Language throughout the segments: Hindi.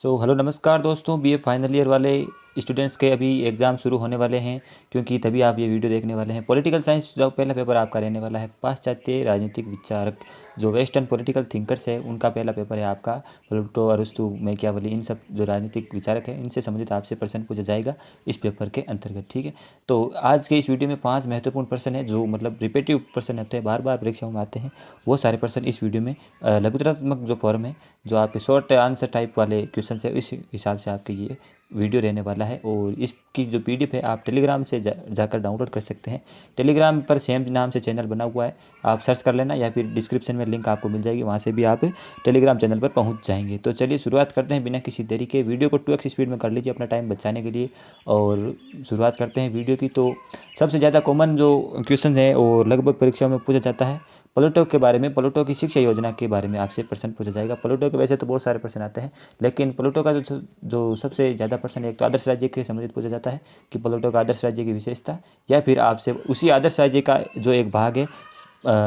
हेलो नमस्कार दोस्तों, बीए फाइनल ईयर वाले स्टूडेंट्स के अभी एग्ज़ाम शुरू होने वाले हैं, क्योंकि तभी आप ये वीडियो देखने वाले हैं। पॉलिटिकल साइंस जो पहला पेपर आपका रहने वाला है, पाश्चात्य राजनीतिक विचारक जो वेस्टर्न पॉलिटिकल थिंकर्स है उनका पहला पेपर है आपका। प्लेटो, अरस्तु, मैकियावेली, इन सब जो राजनीतिक विचारक हैं इनसे संबंधित आपसे प्रश्न पूछा जाएगा इस पेपर के अंतर्गत। ठीक है, तो आज के इस वीडियो में 5 महत्वपूर्ण प्रश्न है जो मतलब रिपीटिव प्रश्न होते हैं, बार बार परीक्षाओं में आते हैं। वो सारे प्रश्न इस वीडियो में लघुत्रात्मक जो फॉर्म है, जो आपके शॉर्ट आंसर टाइप वाले क्वेश्चन है, इस हिसाब से आपके ये वीडियो रहने वाला है। और इसकी जो पीडीएफ है आप टेलीग्राम से जाकर डाउनलोड कर सकते हैं। टेलीग्राम पर सेम नाम से चैनल बना हुआ है, आप सर्च कर लेना, या फिर डिस्क्रिप्शन में लिंक आपको मिल जाएगी, वहाँ से भी आप टेलीग्राम चैनल पर पहुँच जाएंगे। तो चलिए शुरुआत करते हैं बिना किसी देरी के। वीडियो को 2x स्पीड में कर लीजिए अपना टाइम बचाने के लिए, और शुरुआत करते हैं वीडियो की। तो सबसे ज़्यादा कॉमन जो क्वेश्चन है और लगभग परीक्षाओं में पूछा जाता है, प्लेटो के बारे में, प्लेटो की शिक्षा योजना के बारे में आपसे प्रश्न पूछा जाएगा। प्लेटो के वैसे तो बहुत सारे प्रश्न आते हैं, लेकिन प्लेटो का जो सबसे ज़्यादा प्रश्न है, एक तो आदर्श राज्य के संबंधित पूछा जाता है कि प्लेटो का आदर्श राज्य की विशेषता, या फिर आपसे उसी आदर्श राज्य का जो एक भाग है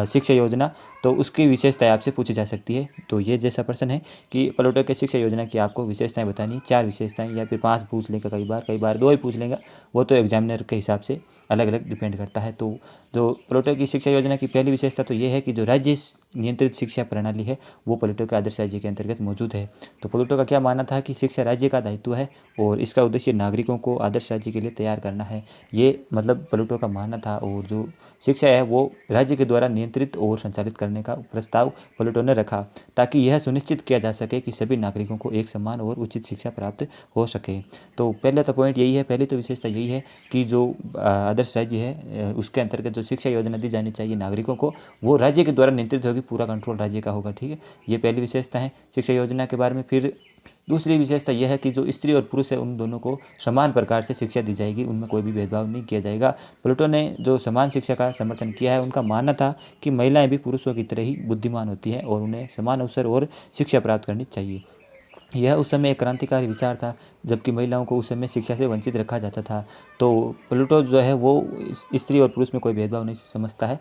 शिक्षा योजना, तो उसकी विशेषताएं आपसे पूछी जा सकती है। तो ये जैसा प्रश्न है कि प्लेटो के शिक्षा योजना की आपको विशेषताएं बतानी, 4 विशेषताएं, या फिर 5 पूछ लेगा, कई बार 2 ही पूछ लेगा, वो तो एग्जामिनर के हिसाब से अलग अलग डिपेंड करता है। तो जो प्लेटो की शिक्षा योजना की पहली विशेषता तो ये है कि जो राज्य नियंत्रित शिक्षा प्रणाली है वो प्लेटो के आदर्श राज्य के अंतर्गत मौजूद है। तो प्लेटो का क्या मानना था कि शिक्षा राज्य का दायित्व है और इसका उद्देश्य नागरिकों को आदर्श राज्य के लिए तैयार करना है। ये मतलब प्लेटो का मानना था, और जो शिक्षा है वो राज्य के द्वारा नियंत्रित और संचालित करने का प्रस्ताव प्लेटो ने रखा, ताकि यह सुनिश्चित किया जा सके कि सभी नागरिकों को एक समान और उचित शिक्षा प्राप्त हो सके। तो पहले तो पॉइंट यही है, पहली तो विशेषता यही है कि जो आदर्श राज्य है उसके अंतर्गत जो शिक्षा योजना दी जानी चाहिए नागरिकों को, वो राज्य के द्वारा नियंत्रित होगी, पूरा कंट्रोल राज्य का होगा। ठीक है, ये पहली विशेषता है शिक्षा योजना के बारे में। फिर दूसरी विशेषता यह है कि जो स्त्री और पुरुष है उन दोनों को समान प्रकार से शिक्षा दी जाएगी, उनमें कोई भी भेदभाव नहीं किया जाएगा। प्लेटो ने जो समान शिक्षा का समर्थन किया है, उनका मानना था कि महिलाएं भी पुरुषों की तरह ही बुद्धिमान होती हैं और उन्हें समान अवसर और शिक्षा प्राप्त करनी चाहिए। यह उस समय एक क्रांतिकारी विचार था, जबकि महिलाओं को उस समय शिक्षा से वंचित रखा जाता था। तो प्लेटो जो है वो स्त्री और पुरुष में कोई भेदभाव नहीं समझता है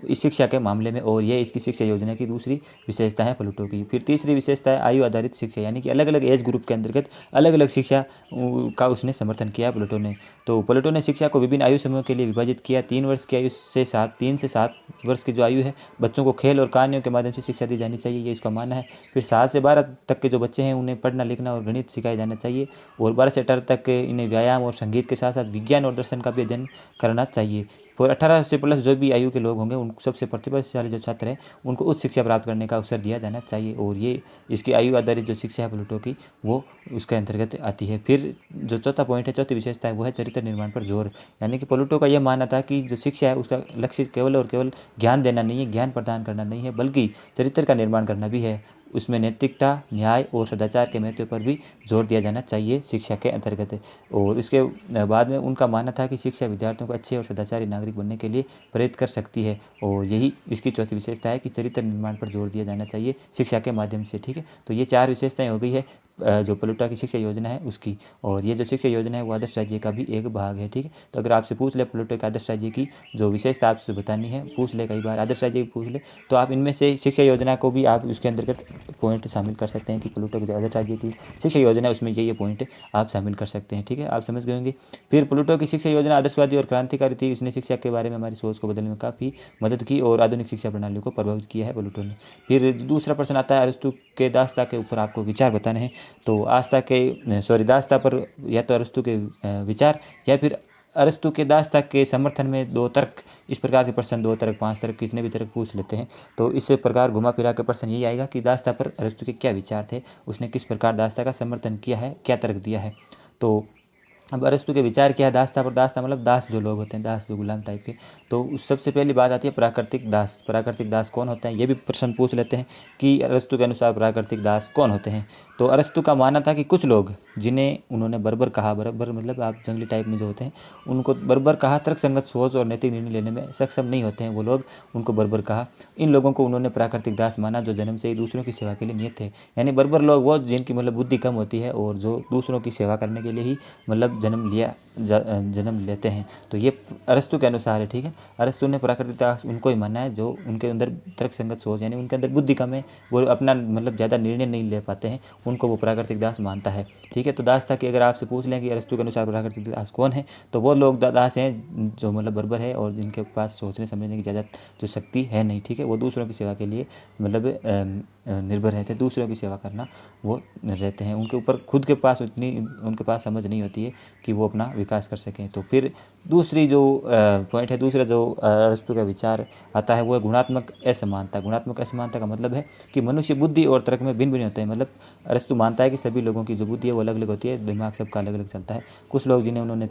इस शिक्षा के मामले में, और ये इसकी शिक्षा योजना की दूसरी विशेषता है प्लेटो की। फिर तीसरी विशेषता है आयु आधारित शिक्षा, यानी कि अलग अलग एज ग्रुप के अंतर्गत अलग अलग शिक्षा का उसने समर्थन किया प्लेटो ने। तो प्लेटो ने शिक्षा को विभिन्न आयु समूह के लिए विभाजित किया। 3 वर्ष की आयु से 7 वर्ष की जो आयु है, बच्चों को खेल और कहानियों के माध्यम से शिक्षा दी जानी चाहिए, ये इसका मानना है। फिर 7 से 12 तक के जो बच्चे हैं उन्हें पढ़ना लिखना और गणित सिखाया जाना चाहिए, और 12 से 18 तक इन्हें व्यायाम और संगीत के साथ साथ विज्ञान और दर्शन का भी अध्ययन करना चाहिए। और 18 से प्लस जो भी आयु के लोग होंगे, उन सबसे प्रतिभाशाली जो छात्र हैं उनको उच्च शिक्षा प्राप्त करने का अवसर दिया जाना चाहिए, और ये इसकी आयु आधारित जो शिक्षा है प्लेटो की, वो उसके अंतर्गत आती है। फिर जो चौथा पॉइंट है, चौथी विशेषता है, वो है चरित्र निर्माण पर जोर। यानी कि प्लेटो का यह मानना था कि जो शिक्षा है उसका लक्ष्य केवल और केवल ज्ञान देना नहीं है, ज्ञान प्रदान करना नहीं है, बल्कि चरित्र का निर्माण करना भी है। उसमें नैतिकता, न्याय और सदाचार के महत्व पर भी जोर दिया जाना चाहिए शिक्षा के अंतर्गत। और इसके बाद में उनका मानना था कि शिक्षा विद्यार्थियों को अच्छे और सदाचारी नागरिक बनने के लिए प्रेरित कर सकती है, और यही इसकी चौथी विशेषता है कि चरित्र निर्माण पर जोर दिया जाना चाहिए शिक्षा के माध्यम से। ठीक है, तो ये 4 विशेषताएं हो गई है जो प्लेटो की शिक्षा योजना है उसकी, और ये जो शिक्षा योजना है वो आदर्श राज्य का भी एक भाग है। ठीक है, तो अगर आपसे पूछ ले प्लेटो के आदर्श राज्य की जो विशेषता आपसे बतानी है, पूछ ले, कई बार आदर्श राज्य की पूछ ले, तो आप इनमें से शिक्षा योजना को भी आप उसके अंतर्गत पॉइंट शामिल कर सकते हैं कि प्लेटो की जो आदर्श राज्य की शिक्षा योजना है उसमें ये पॉइंट आप शामिल कर सकते हैं। ठीक है, आप समझ गए होंगे। फिर प्लेटो की शिक्षा योजना आदर्शवादी और क्रांतिकारी थी, इसने शिक्षा के बारे में हमारी सोच को बदलने में काफ़ी मदद की और आधुनिक शिक्षा प्रणाली को प्रभावित किया है प्लेटो ने। फिर दूसरा प्रश्न आता है अरस्तु के दास्ता के ऊपर आपको विचार बताने हैं। तो दास्ता पर या तो अरस्तु के विचार, या फिर अरस्तु के दास्ता के समर्थन में 2 तर्क, इस प्रकार के प्रश्न 2 तर्क 5 तर्क कितने भी तर्क पूछ लेते हैं। तो इस प्रकार घुमा फिरा के प्रश्न यही आएगा कि दास्ता पर अरस्तु के क्या विचार थे, उसने किस प्रकार दास्ता का समर्थन किया है, क्या तर्क दिया है। तो अब अरस्तु के विचार क्या है दास्ता पर, दास्ता मतलब दास जो लोग होते हैं, दास जो गुलाम टाइप के। तो उस सबसे पहली बात आती है प्राकृतिक दास। प्राकृतिक दास कौन होते हैं, ये भी प्रश्न पूछ लेते हैं कि अरस्तु के अनुसार प्राकृतिक दास कौन होते हैं। तो अरस्तु का मानना था कि कुछ लोग जिन्हें उन्होंने बर्बर कहा, बर्बर मतलब आप जंगली टाइप में जो होते हैं उनको बर्बर कहा, तर्कसंगत सोच और नैतिक निर्णय लेने में सक्षम नहीं होते हैं वो लोग, उनको बर्बर कहा। इन लोगों को उन्होंने प्राकृतिक दास माना जो जन्म से ही दूसरों की सेवा के लिए नियत थे। यानी बर्बर लोग वो जिनकी मतलब बुद्धि कम होती है और जो दूसरों की सेवा करने के लिए ही मतलब जन्म लेते हैं। तो ये अरस्तु के अनुसार है। ठीक है, अरस्तु ने प्राकृतिकता उनको ही माना है जो उनके अंदर तर्कसंगत सोच, यानी उनके अंदर बुद्धि कम है, वो अपना मतलब ज़्यादा निर्णय नहीं ले पाते हैं, उनको वो प्राकृतिक दास मानता है। ठीक है, तो दास था कि अगर आपसे पूछ लें कि अरस्तु के अनुसार प्राकृतिक दास कौन है, तो वो लोग दास हैं जो मतलब बर्बर है और जिनके पास सोचने समझने की ज़्यादा जो शक्ति है नहीं। ठीक है, वो दूसरों की सेवा के लिए मतलब निर्भर रहते हैं, दूसरों की सेवा करना वो रहते हैं, उनके ऊपर खुद के पास उतनी उनके पास समझ नहीं होती है कि वो अपना विकास कर सकें। तो फिर दूसरी जो पॉइंट है, दूसरा जो अरस्तु का विचार आता है वो है गुणात्मक असमानता। गुणात्मक असमानता का मतलब है कि मनुष्य बुद्धि और तर्क में भिन्न भिन्न होते हैं। मतलब अरस्तु मानता है कि सभी लोगों की जो बुद्धि है वो अलग अलग होती है, दिमाग सबका अलग अलग चलता है। कुछ लोग जिन्हें उन्होंने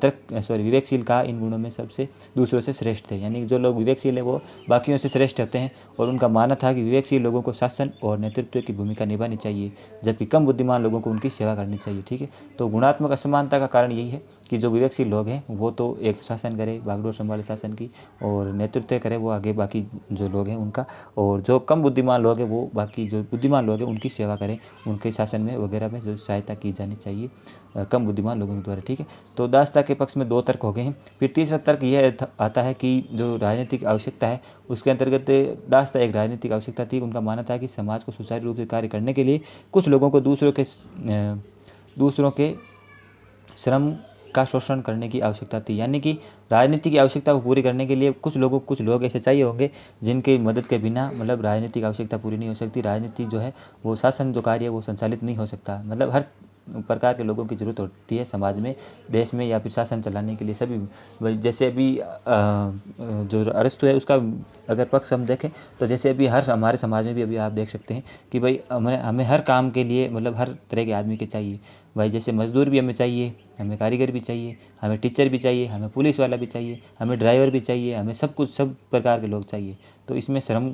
विवेकशील कहा, इन गुणों में सबसे दूसरों से श्रेष्ठ थे, यानी जो लोग विवेकशील है वो बाकियों से श्रेष्ठ होते हैं। और उनका मानना था कि विवेकशील लोगों को शासन और नेतृत्व की भूमिका निभानी चाहिए, जबकि कम बुद्धिमान लोगों को उनकी सेवा करनी चाहिए। ठीक है, तो गुणात्मक असमानता का कारण यही है कि जो विवेकशील लोग हैं वो तो एक शासन करे, बागडोर संभाले शासन की, और नेतृत्व करे वो आगे बाकी जो लोग हैं उनका, और जो कम बुद्धिमान लोग हैं वो बाकी जो बुद्धिमान लोग हैं उनकी सेवा करें, उनके शासन में वगैरह में जो सहायता की जानी चाहिए कम बुद्धिमान लोगों के द्वारा। ठीक है, तो दासता के पक्ष में 2 तर्क हो गए हैं। फिर तीसरा तर्क यह आता है कि जो राजनीतिक आवश्यकता है उसके अंतर्गत दासता एक राजनीतिक आवश्यकता थी। उनका मानना था कि समाज को सुचारू रूप से कार्य करने के लिए कुछ लोगों को दूसरों के श्रम का शोषण करने की आवश्यकता थी, यानी कि राजनीति की आवश्यकता को पूरी करने के लिए कुछ लोग ऐसे चाहिए होंगे जिनकी मदद के बिना मतलब राजनीतिक आवश्यकता पूरी नहीं हो सकती। राजनीति जो है वो शासन जो कार्य है वो संचालित नहीं हो सकता। मतलब हर प्रकार के लोगों की ज़रूरत होती है समाज में, देश में, या फिर शासन चलाने के लिए सभी। जैसे अभी जो अरस्तु है उसका अगर पक्ष हम देखें तो जैसे अभी हमारे समाज में भी अभी आप देख सकते हैं कि भाई हमें हर काम के लिए मतलब हर तरह के आदमी के चाहिए भाई। जैसे मजदूर भी हमें चाहिए, हमें कारीगर भी चाहिए, हमें टीचर भी चाहिए, हमें पुलिस वाला भी चाहिए, हमें ड्राइवर भी चाहिए, हमें सब कुछ सब प्रकार के लोग चाहिए। तो इसमें श्रम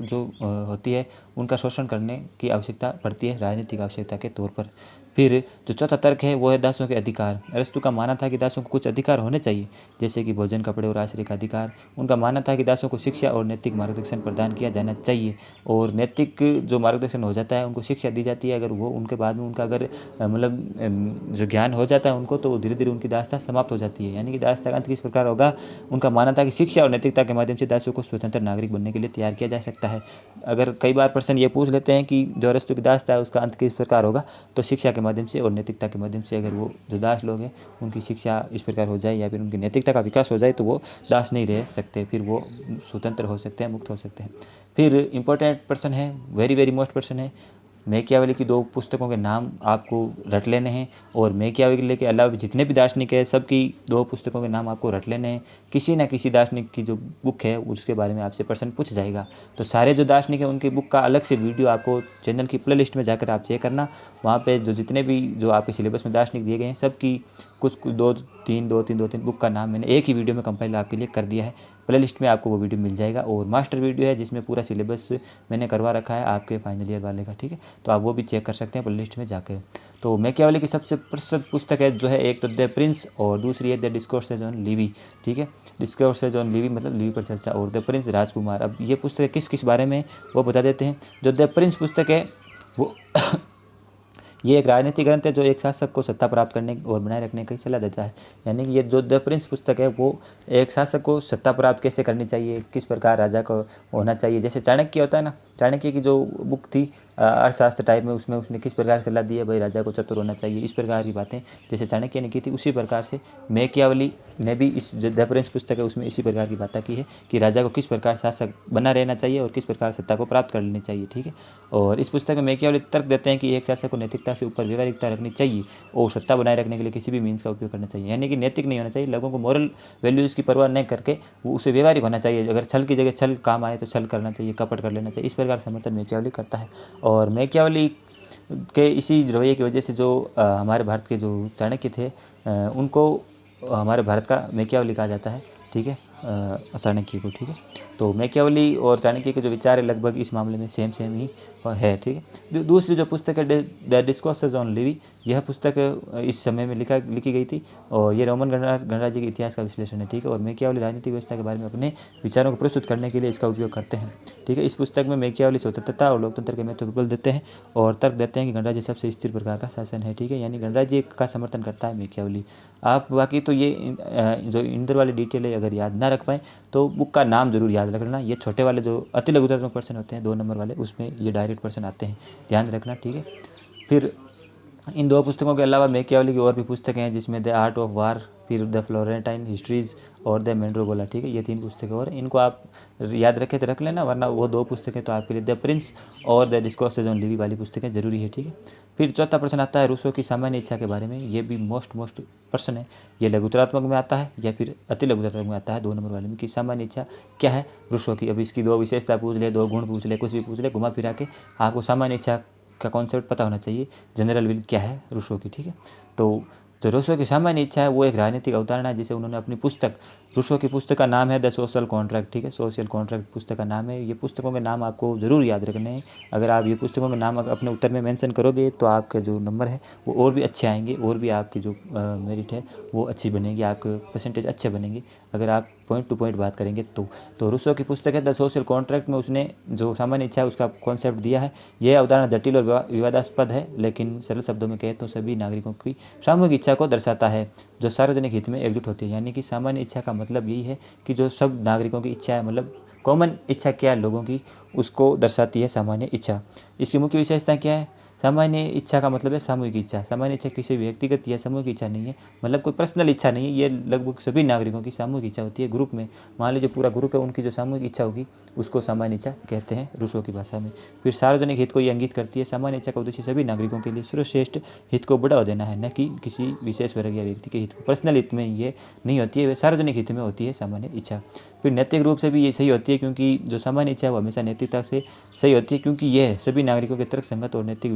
जो होती है उनका शोषण करने की आवश्यकता पड़ती है राजनीतिक आवश्यकता के तौर पर। फिर जो चौथा तर्क है वो है दासों के अधिकार। अरस्तु का मानना था कि दासों को कुछ अधिकार होने चाहिए, जैसे कि भोजन, कपड़े और आश्रय का अधिकार। उनका मानना था कि दासों को शिक्षा और नैतिक मार्गदर्शन प्रदान किया जाना चाहिए, और नैतिक जो मार्गदर्शन हो जाता है उनको शिक्षा दी जाती है। अगर वो उनके बाद में उनका अगर जो ज्ञान हो जाता है उनको, तो धीरे धीरे उनकी दासता समाप्त हो जाती है। यानी कि दासता का अंत किस प्रकार होगा, उनका मानना था कि शिक्षा और नैतिकता के माध्यम से दासों को स्वतंत्र नागरिक बनने के लिए तैयार किया जा सकता है। अगर कई बार प्रश्न ये पूछ लेते हैं कि जो अरस्तु की दासता है उसका अंत किस प्रकार होगा, तो शिक्षा के माध्यम से और नैतिकता के माध्यम से अगर वो जो दास लोग हैं उनकी शिक्षा इस प्रकार हो जाए या फिर उनकी नैतिकता का विकास हो जाए तो वो दास नहीं रह सकते, फिर वो स्वतंत्र हो सकते हैं, मुक्त हो सकते हैं। फिर इम्पोर्टेंट प्रश्न है, वेरी वेरी मोस्ट प्रश्न है, मैकियावेली की 2 पुस्तकों के नाम आपको रट लेने हैं, और मैकियावेली के अलावा जितने भी दार्शनिक है सबकी 2 पुस्तकों के नाम आपको रट लेने हैं। किसी न किसी दार्शनिक की जो बुक है उसके बारे में आपसे प्रश्न पूछ जाएगा। तो सारे जो दार्शनिक हैं उनकी बुक का अलग से वीडियो आपको चैनल की प्ले लिस्ट में जाकर आप चेक करना। वहाँ पे जो जितने भी जो आपके सिलेबस में दार्शनिक दिए गए हैं सबकी कुछ 2-3 बुक का नाम मैंने एक ही वीडियो में कंपाइल आपके लिए कर दिया है। प्ले लिस्ट में आपको वो वीडियो मिल जाएगा, और मास्टर वीडियो है जिसमें पूरा सिलेबस मैंने करवा रखा है आपके फाइनल ईयर वाले का। ठीक है, तो आप वो भी चेक कर सकते हैं प्ले लिस्ट में जाकर। तो मैकियावेली की सबसे प्रसिद्ध पुस्तक है जो है, एक तो द प्रिंस और दूसरी है द डिस्कोर्सेज ऑन लिवी। ठीक है, डिस्कोर्सेज ऑन लिवी मतलब लिवी पर चर्चा, और द प्रिंस राजकुमार। अब ये पुस्तक किस किस बारे में वो बता देते हैं। जो द प्रिंस पुस्तक है वो ये एक राजनीतिक ग्रंथ है जो एक शासक को सत्ता प्राप्त करने और बनाए रखने की सलाह देता है। यानी कि ये जो द प्रिंस पुस्तक है वो एक शासक को सत्ता प्राप्त कैसे करनी चाहिए, किस प्रकार राजा को होना चाहिए। जैसे चाणक्य होता है ना, चाणक्य की जो बुक थी अर्थशास्त्र टाइप में, उसमें उसने किस प्रकार सलाह दी है भाई राजा को चतुर होना चाहिए, इस प्रकार की बातें जैसे चाणक्य ने की थी, उसी प्रकार से मैकियावेली ने भी इस जो द प्रिंस पुस्तक है उसमें इसी प्रकार की बातें की है कि राजा को किस प्रकार शासक बना रहना चाहिए और किस प्रकार सत्ता को प्राप्त कर लेनी चाहिए। ठीक है, और इस पुस्तक में मैकियावेली तर्क देते हैं कि एक शासक को नैतिकता से ऊपर व्यवहारिकता रखनी चाहिए और सत्ता बनाए रखने के लिए किसी भी मीन्स का उपयोग करना चाहिए। यानी कि नैतिक नहीं होना चाहिए, लोगों को मॉरल वैल्यूज़ की परवाह नहीं करके वो उसे व्यवहारिक होना चाहिए। अगर छल की जगह छल काम आए तो छल करना चाहिए, कपट कर लेना चाहिए, इस प्रकार समर्थन मैकियावेली करता है। और मैकियावेली के इसी रवैये की वजह से जो हमारे भारत के जो चाणक्य थे उनको हमारे भारत का मैकियावेली कहा जाता है। ठीक है, चाणक्य को। ठीक है, तो मैकियावेली और चाणक्य के जो विचार है लगभग इस मामले में सेम ही है। ठीक है, दूसरी जो पुस्तक है द डिस्कोर्सेज ऑन लिवी, यह पुस्तक इस समय में लिखी गई थी, और ये रोमन गणराज्य के इतिहास का विश्लेषण है। ठीक है, और मैकियावेली राजनीतिक व्यवस्था के बारे में अपने विचारों को प्रस्तुत करने के लिए इसका उपयोग करते हैं। ठीक है, इस पुस्तक में मैकियावेली स्वतंत्रता और लोकतंत्र के महत्व पर बल देते हैं और तर्क देते हैं कि गणराज्य सबसे स्थिर प्रकार का शासन है। ठीक है, यानी गणराज्य का समर्थन करता है मैकियावेली। आप बाकी तो ये जो इंदर वाली डिटेल है अगर याद ना रख पाएँ तो बुक का नाम जरूर याद रखना। ये छोटे वाले जो अति लघुतात्मक प्रश्न होते हैं 2 नंबर वाले, उसमें ये डायरेक्ट प्रश्न आते हैं, ध्यान रखना। ठीक है, फिर इन 2 पुस्तकों के अलावा मैकियावेली की और भी पुस्तकें हैं, जिसमें द आर्ट ऑफ वार, फिर द फ्लोरेंटाइन हिस्ट्रीज़ और द मैंड्रोगोला, ठीक है। ये 3 पुस्तकें और इनको आप याद रखें तो रख लेना, वरना वो 2 पुस्तकें तो आपके लिए द प्रिंस और द डिस्कोर्सेज ऑन लिवी वाली पुस्तकें ज़रूरी है, ठीक है। फिर चौथा प्रश्न आता है रूसो की सामान्य इच्छा के बारे में। ये भी मोस्ट प्रश्न है। ये लघुतरात्मक में आता है या फिर अति लघुतरात्मक में आता है, 2 नंबर वाले में, कि सामान्य इच्छा क्या है रूसो की। अब इसकी 2 विशेषता पूछ ले, 2 गुण पूछ ले, कुछ भी पूछ ले, घुमा फिरा के आपको सामान्य इच्छा का कॉन्सेप्ट पता होना चाहिए, जनरल विल क्या है रूसो की, ठीक है। तो जो रूसो की सामान्य इच्छा है वो एक राजनीतिक अवधारणा है, जिसे उन्होंने अपनी पुस्तक, रूसो की पुस्तक का नाम है द सोशल कॉन्ट्रैक्ट, ठीक है। सोशल कॉन्ट्रैक्ट पुस्तक का नाम है। ये पुस्तकों के नाम आपको ज़रूर याद रखने हैं। अगर आप ये पुस्तकों के नाम अपने उत्तर में मेंशन करोगे तो आपके जो नंबर है वो और भी अच्छे आएंगे, और भी आपकी जो मेरिट है वो अच्छी बनेगी, आपके परसेंटेज अच्छे बनेंगे अगर आप पॉइंट टू पॉइंट बात करेंगे तो रूसो की पुस्तक है द सोशल कॉन्ट्रैक्ट में उसने जो सामान्य इच्छा है उसका कॉन्सेप्ट दिया है। यह अवधारणा जटिल और विवादास्पद है, लेकिन सरल शब्दों में कहें तो सभी नागरिकों की सामूहिक इच्छा को दर्शाता है जो सार्वजनिक हित में एकजुट होती है। यानी कि सामान्य इच्छा का मतलब यही है कि जो सब नागरिकों की इच्छा है, मतलब कॉमन इच्छा क्या है लोगों की, उसको दर्शाती है सामान्य इच्छा। इसकी मुख्य विशेषता क्या है? सामान्य इच्छा का मतलब है सामूहिक इच्छा। सामान्य इच्छा किसी व्यक्तिगत या सामूहिक इच्छा नहीं है, मतलब कोई पर्सनल इच्छा नहीं है। ये लगभग सभी नागरिकों की सामूहिक इच्छा होती है, ग्रुप में। मान लीजिए पूरा ग्रुप है, उनकी जो सामूहिक इच्छा होगी उसको सामान्य इच्छा कहते हैं रूसो की भाषा में। फिर सार्वजनिक हित को ये इंगित करती है। सामान्य इच्छा का उद्देश्य सभी नागरिकों के लिए सर्वश्रेष्ठ हित को बढ़ावा देना है, न कि किसी विशेष वर्ग या व्यक्ति के हित को। पर्सनल हित में ये नहीं होती है, वे सार्वजनिक हित में होती है सामान्य इच्छा। फिर नैतिक रूप से भी ये सही होती है, क्योंकि जो सामान्य इच्छा है वो हमेशा नैतिकता से सही होती है, क्योंकि यह सभी नागरिकों के तर्क संगत और नैतिक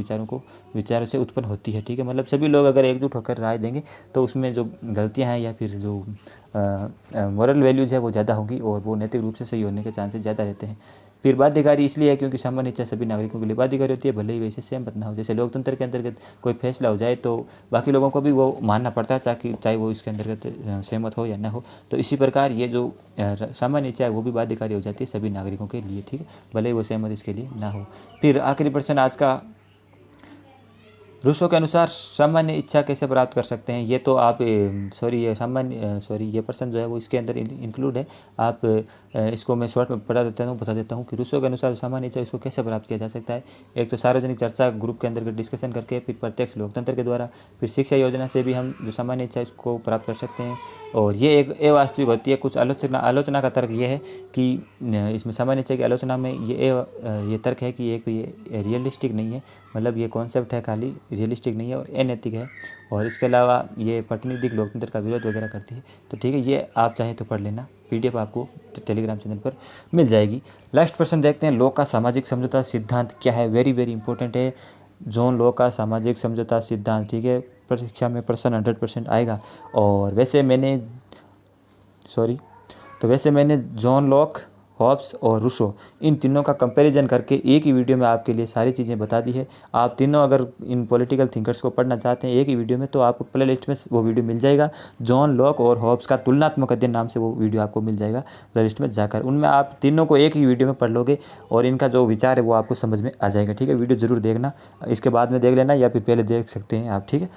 विचारों से उत्पन्न होती है, ठीक है। मतलब सभी लोग अगर एकजुट होकर राय देंगे तो उसमें जो गलतियां हैं या फिर जो मॉरल वैल्यूज़ है वो ज़्यादा होंगी और वो नैतिक रूप से सही होने के चांसेस ज़्यादा रहते हैं। फिर बाध्यकारी इसलिए है क्योंकि सामान्य इच्छा सभी नागरिकों के लिए बाध्यकारी होती है, भले ही वैसे सहमत ना हो। जैसे लोकतंत्र के अंतर्गत कोई फैसला हो जाए तो बाकी लोगों को भी वो मानना पड़ता है, चाहे वो इसके अंतर्गत सहमत हो या ना हो। तो इसी प्रकार ये जो सामान्य इच्छा है वो भी बाध्यकारी हो जाती है सभी नागरिकों के लिए, ठीक है, भले ही वो सहमत इसके लिए ना हो। फिर आखिरी प्रश्न आज का, रूसो के अनुसार सामान्य इच्छा कैसे प्राप्त कर सकते हैं? ये तो आप ये प्रश्न जो है वो इसके अंदर इंक्लूड है। आप इसको मैं शॉर्ट में बता देता हूँ कि रूसो के अनुसार सामान्य इच्छा इसको कैसे प्राप्त किया जा सकता है। एक तो सार्वजनिक चर्चा ग्रुप के अंदर डिस्कशन करके, फिर प्रत्यक्ष लोकतंत्र के द्वारा, फिर शिक्षा योजना से भी हम जो सामान्य इच्छा इसको प्राप्त कर सकते हैं। और ये एक अवास्तविक होती है। कुछ आलोचना का तर्क ये है कि इसमें सामान्य इच्छा की आलोचना में ये तर्क है कि एक तो ये रियलिस्टिक नहीं है, मतलब ये कॉन्सेप्ट है खाली, रियलिस्टिक नहीं है और अनैतिक है, और इसके अलावा ये प्रातिनिधिक लोकतंत्र का विरोध वगैरह करती है। तो ठीक है, ये आप चाहें तो पढ़ लेना, PDF आपको टेलीग्राम चैनल पर मिल जाएगी। लास्ट प्रश्न देखते हैं, लॉ का सामाजिक समझौता सिद्धांत क्या है? वेरी वेरी इंपॉर्टेंट है जॉन लॉ का सामाजिक समझौता सिद्धांत, ठीक है। परीक्षा में प्रश्न 100% आएगा। और वैसे मैंने जॉन लॉक, हॉब्स और रूसो इन तीनों का कंपैरिजन करके एक ही वीडियो में आपके लिए सारी चीज़ें बता दी है। आप तीनों अगर इन पॉलिटिकल थिंकर्स को पढ़ना चाहते हैं एक ही वीडियो में, तो आपको प्ले लिस्ट में वो वीडियो मिल जाएगा। जॉन लॉक और हॉब्स का तुलनात्मक अध्ययन नाम से वो वीडियो आपको मिल जाएगा प्ले लिस्ट में जाकर। उनमें आप तीनों को एक ही वीडियो में पढ़ लोगे और इनका जो विचार है वो आपको समझ में आ जाएगा, ठीक है। वीडियो ज़रूर देखना, इसके बाद में देख लेना या फिर पहले देख सकते हैं आप, ठीक है।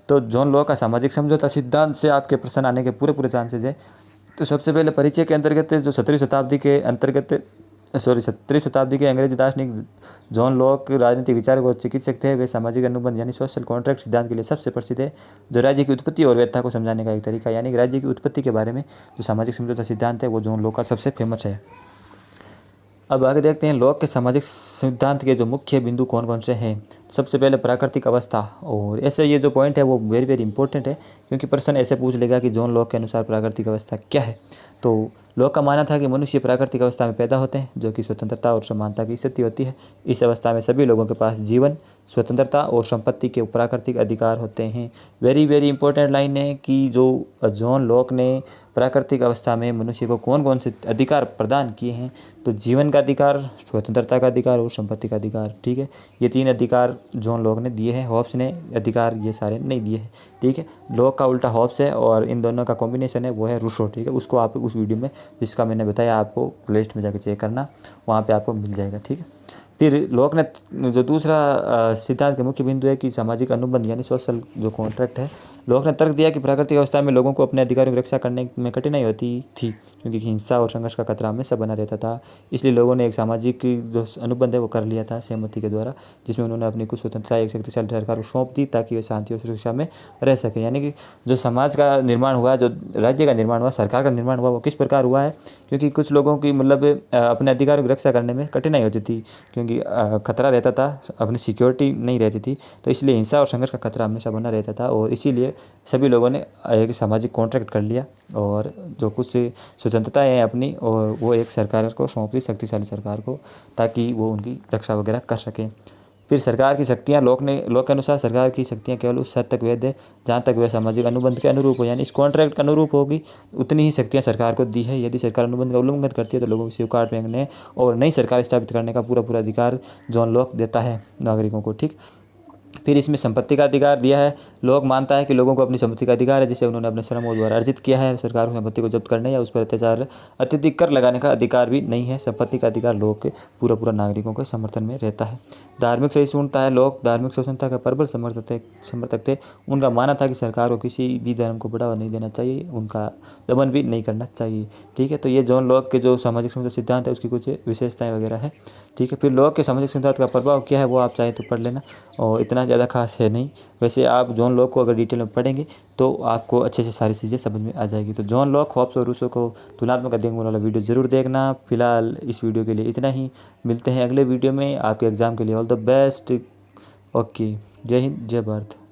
तो जॉन लॉ का सामाजिक समझौता सिद्धांत से आपके प्रश्न आने के पूरे चांसेज है। तो सबसे पहले परिचय के अंतर्गत जो 17वीं शताब्दी के अंग्रेजी दार्शनिक जॉन लॉक राजनीतिक विचारक और चिकित्सक थे। वे सामाजिक अनुबंध यानी सोशल कॉन्ट्रैक्ट सिद्धांत के लिए सबसे प्रसिद्ध है, जो राज्य की उत्पत्ति और वैधता को समझाने का एक तरीका, यानी कि राज्य की उत्पत्ति के बारे में जो सामाजिक समझौता सिद्धांत है वो जॉन लॉक का सबसे फेमस है। अब आगे देखते हैं लॉक के सामाजिक सिद्धांत के जो मुख्य बिंदु कौन कौन से हैं। सबसे पहले प्राकृतिक अवस्था, और ऐसे ये जो पॉइंट है वो वेरी वेरी इंपॉर्टेंट है, क्योंकि प्रश्न ऐसे पूछ लेगा कि जॉन लॉक के अनुसार प्राकृतिक अवस्था क्या है। तो लॉक का मानना था कि मनुष्य प्राकृतिक अवस्था में पैदा होते हैं, जो कि स्वतंत्रता और समानता की स्थिति होती है। इस अवस्था में सभी लोगों के पास जीवन, स्वतंत्रता और संपत्ति के प्राकृतिक अधिकार होते हैं। वेरी वेरी इंपॉर्टेंट लाइन है कि जो जॉन लॉक ने प्राकृतिक अवस्था में मनुष्य को कौन कौन से अधिकार प्रदान किए हैं, तो जीवन का अधिकार, स्वतंत्रता का अधिकार और संपत्ति का अधिकार, ठीक है। ये 3 अधिकार जॉन लॉक ने दिए हैं, हॉब्स ने अधिकार ये सारे नहीं दिए हैं, ठीक है। लॉक का उल्टा हॉब्स है और इन दोनों का कॉम्बिनेशन है वो है रूसो, ठीक है। उसको आप उस वीडियो में जिसका मैंने बताया आपको प्लेलिस्ट में जाकर चेक करना, वहाँ पे आपको मिल जाएगा, ठीक है। फिर लोक ने जो दूसरा सिद्धांत का मुख्य बिंदु है कि सामाजिक अनुबंध यानी सोशल जो कॉन्ट्रैक्ट है, लोक ने तर्क दिया कि प्राकृतिक अवस्था में लोगों को अपने अधिकारों की रक्षा करने में कठिनाई होती थी, क्योंकि हिंसा और संघर्ष का खतरा हमेशा बना रहता था। इसलिए लोगों ने एक सामाजिक जो अनुबंध है वो कर लिया था सहमति के द्वारा, जिसमें उन्होंने अपनी कुछ स्वतंत्रता एक शक्तिशाली सरकार को सौंप दी ताकि वे शांति और सुरक्षा में रह सके। यानी कि जो समाज का निर्माण हुआ, जो राज्य का निर्माण हुआ, सरकार का निर्माण हुआ, वो किस प्रकार हुआ है, क्योंकि कुछ लोगों की मतलब अपने अधिकारों की रक्षा करने में कठिनाई होती थी, क्योंकि खतरा रहता था, अपनी सिक्योरिटी नहीं रहती थी, तो इसलिए हिंसा और संघर्ष का खतरा हमेशा बना रहता था। और इसीलिए सभी लोगों ने एक सामाजिक कॉन्ट्रैक्ट कर लिया और जो कुछ स्वतंत्रता है अपनी, और वो एक सरकार को सौंप दी, शक्तिशाली सरकार को, ताकि वो उनकी रक्षा वगैरह कर सकें। फिर सरकार की शक्तियाँ, लोक के अनुसार सरकार की शक्तियाँ केवल उस हद तक वैध है जहाँ तक वह सामाजिक अनुबंध के अनुरूप हो, यानी इस कॉन्ट्रैक्ट के अनुरूप होगी, उतनी ही शक्तियाँ सरकार को दी है। यदि सरकार अनुबंध का उल्लंघन करती है तो लोगों को स्वीकार फेंकने और नई सरकार स्थापित करने का पूरा अधिकार जॉन लॉक देता है नागरिकों को। ठीक। फिर इसमें संपत्ति का अधिकार दिया है। लोक मानता है कि लोगों को अपनी संपत्ति का अधिकार है, जिसे उन्होंने अपने श्रम और द्वारा अर्जित किया है। सरकार को संपत्ति को जब्त करने या उस पर अत्यधिक कर लगाने का अधिकार भी नहीं है। संपत्ति का अधिकार लोक के पूरा नागरिकों के समर्थन में रहता है। धार्मिक सहिष्णुता है। लोक धार्मिक सहिष्णुता का प्रबल समर्थक थे। उनका मानना था कि सरकार को किसी भी धर्म को बढ़ावा नहीं देना चाहिए, उनका दमन भी नहीं करना चाहिए। ठीक है, तो ये जॉन लॉक के जो सामाजिक सिद्धांत है उसकी कुछ विशेषताएं वगैरह है। ठीक है, फिर लॉक के सामाजिक सिद्धांत का प्रभाव क्या है वो आप चाहे तो पढ़ लेना, और इतना ज़्यादा खास है नहीं। वैसे आप जॉन लॉक को अगर डिटेल में पढ़ेंगे तो आपको अच्छे से सारी चीज़ें समझ में आ जाएगी। तो जॉन लॉक, हॉब्स और रूसो को तुलनात्मक अध्ययन वाला वीडियो ज़रूर देखना। फिलहाल इस वीडियो के लिए इतना ही, मिलते हैं अगले वीडियो में। आपके एग्ज़ाम के लिए ऑल द बेस्ट। ओके, जय हिंद, जय भारत।